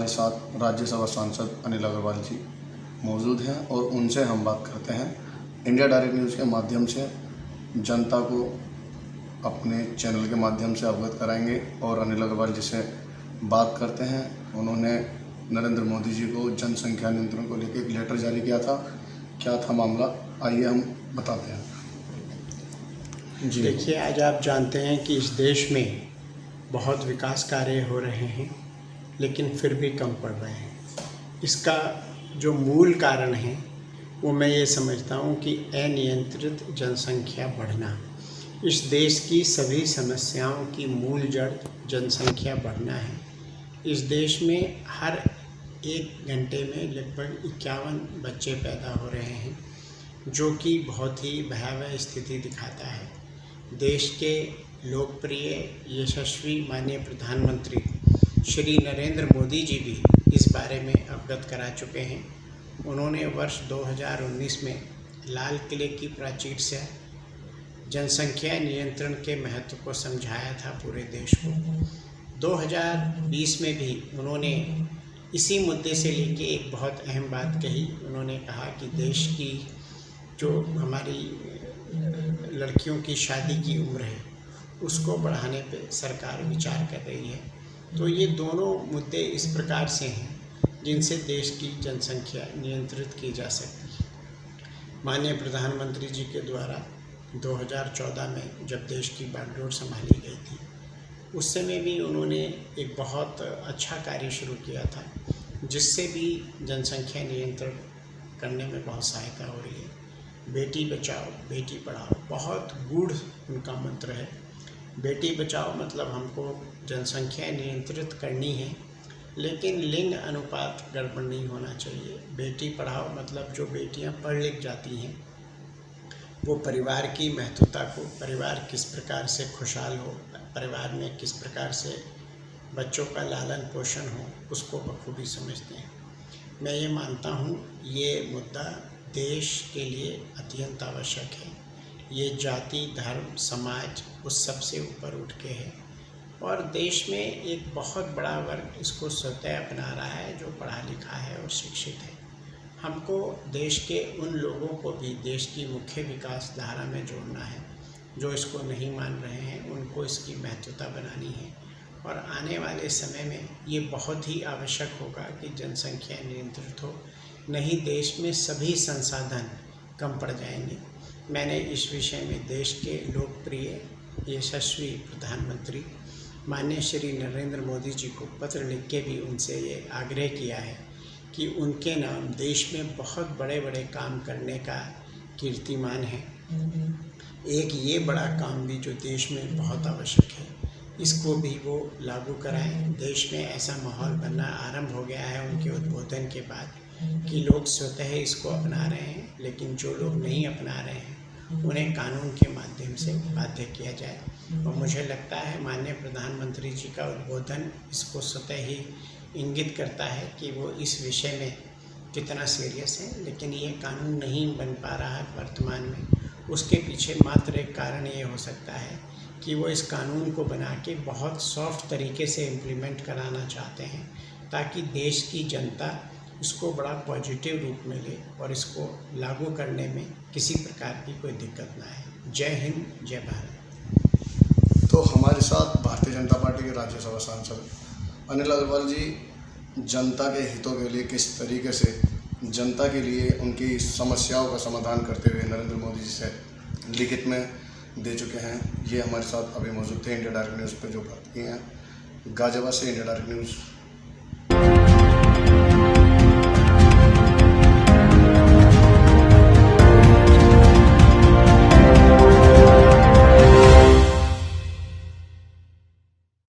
हमारे साथ राज्यसभा सांसद अनिल अग्रवाल जी मौजूद हैं और उनसे हम बात करते हैं। इंडिया डायरेक्ट न्यूज़ के माध्यम से जनता को अपने चैनल के माध्यम से अवगत कराएंगे और अनिल अग्रवाल जी से बात करते हैं। उन्होंने नरेंद्र मोदी जी को जनसंख्या नियंत्रण को लेकर एक लेटर जारी किया था। क्या था मामला, आइए हम बताते हैं। जी देखिए, आज आप जानते हैं कि इस देश में बहुत विकास कार्य हो रहे हैं, लेकिन फिर भी कम पड़ रहे हैं। इसका जो मूल कारण है वो मैं ये समझता हूँ कि अनियंत्रित जनसंख्या बढ़ना। इस देश की सभी समस्याओं की मूल जड़ जनसंख्या बढ़ना है। इस देश में हर 1 घंटे में लगभग 51 बच्चे पैदा हो रहे हैं, जो कि बहुत ही भयावह स्थिति दिखाता है। देश के लोकप्रिय यशस्वी माननीय प्रधानमंत्री श्री नरेंद्र मोदी जी भी इस बारे में अवगत करा चुके हैं। उन्होंने वर्ष 2019 में लाल किले की प्राचीर से जनसंख्या नियंत्रण के महत्व को समझाया था पूरे देश को। 2020 में भी उन्होंने इसी मुद्दे से लेके एक बहुत अहम बात कही। उन्होंने कहा कि देश की जो हमारी लड़कियों की शादी की उम्र है उसको बढ़ाने पे सरकार विचार कर रही है। तो ये दोनों मुद्दे इस प्रकार से हैं जिनसे देश की जनसंख्या नियंत्रित की जा सकती है। माननीय प्रधानमंत्री जी के द्वारा 2014 में जब देश की बागडोर संभाली गई थी, उस समय भी उन्होंने एक बहुत अच्छा कार्य शुरू किया था, जिससे भी जनसंख्या नियंत्रण करने में बहुत सहायता हो रही है। बेटी बचाओ बेटी पढ़ाओ बहुत गूढ़ उनका मंत्र है। बेटी बचाओ मतलब हमको जनसंख्या नियंत्रित करनी है, लेकिन लिंग अनुपात गड़बड़ नहीं होना चाहिए। बेटी पढ़ाओ मतलब जो बेटियां पढ़ लिख जाती हैं वो परिवार की महत्वता को, परिवार किस प्रकार से खुशहाल हो, परिवार में किस प्रकार से बच्चों का लालन पोषण हो, उसको बखूबी समझते हैं। मैं ये मानता हूँ ये मुद्दा देश के लिए अत्यंत आवश्यक है। ये जाति धर्म समाज उस सब से ऊपर उठ के है और देश में एक बहुत बड़ा वर्ग इसको स्वतः अपना रहा है जो पढ़ा लिखा है और शिक्षित है। हमको देश के उन लोगों को भी देश की मुख्य विकास धारा में जोड़ना है जो इसको नहीं मान रहे हैं, उनको इसकी महत्वता बनानी है। और आने वाले समय में ये बहुत ही आवश्यक होगा कि जनसंख्या नियंत्रित हो, नहीं देश में सभी संसाधन कम पड़ जाएंगे। मैंने इस विषय में देश के लोकप्रिय यशस्वी प्रधानमंत्री माननीय श्री नरेंद्र मोदी जी को पत्र लिख के भी उनसे ये आग्रह किया है कि उनके नाम देश में बहुत बड़े बड़े काम करने का कीर्तिमान है। एक ये बड़ा काम भी जो देश में बहुत आवश्यक है, इसको भी वो लागू कराएं। देश में ऐसा माहौल बनना आरंभ हो गया है उनके उद्बोधन के बाद कि लोग स्वतः इसको अपना रहे हैं, लेकिन जो लोग नहीं अपना रहे हैं उन्हें कानून के माध्यम से बाध्य किया जाए। और मुझे लगता है माननीय प्रधानमंत्री जी का उद्बोधन इसको स्वतः ही इंगित करता है कि वो इस विषय में कितना सीरियस है, लेकिन ये कानून नहीं बन पा रहा है वर्तमान में। उसके पीछे मात्र एक कारण ये हो सकता है कि वो इस कानून को बना के बहुत सॉफ्ट तरीके से इम्प्लीमेंट कराना चाहते हैं, ताकि देश की जनता इसको बड़ा पॉजिटिव रूप में ले और इसको लागू करने में किसी प्रकार की कोई दिक्कत ना आए। जय हिंद, जय भारत। तो हमारे साथ भारतीय जनता पार्टी के राज्यसभा सांसद अनिल अग्रवाल जी जनता के हितों के लिए किस तरीके से जनता के लिए उनकी समस्याओं का समाधान करते हुए नरेंद्र मोदी जी से लिखित में दे चुके हैं, ये हमारे साथ अभी मौजूद थे। इंडिया डायरेक्ट न्यूज़ पे जो बात की हैं, गाजियाबाद से इंडिया डायरेक्ट न्यूज़।